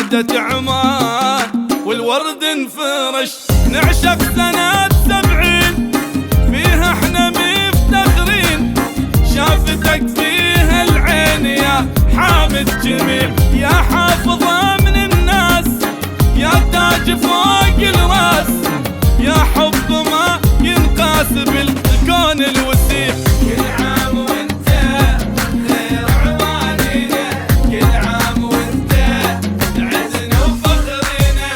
وحدة عمان والورد انفرش. نعشق سنة 70 فيها احنا مفتخرين، شافتك فيها العين يا حامد جميل، يا حافظة من الناس، يا تاج فوق الراس، يا حب ما ينقاس بالكون الوسيع. كل عام وانت خير عوانينا، كل عام وانت عزنا وفخرنا.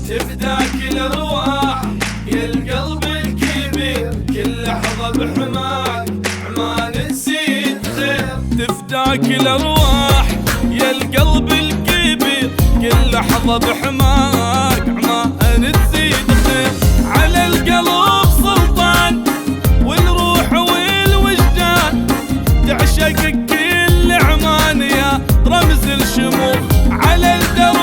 تفداك الارواح يا القلب الكبير، كل لحظة بحماك عمان نسيت خير. تفداك الارواح يا القلب الكبير، كل لحظة بحماك عمان نسيت خير. على القلب سلطان والروح والوجدان، تعشقك كل عمان يا رمز الشموخ. على الدرب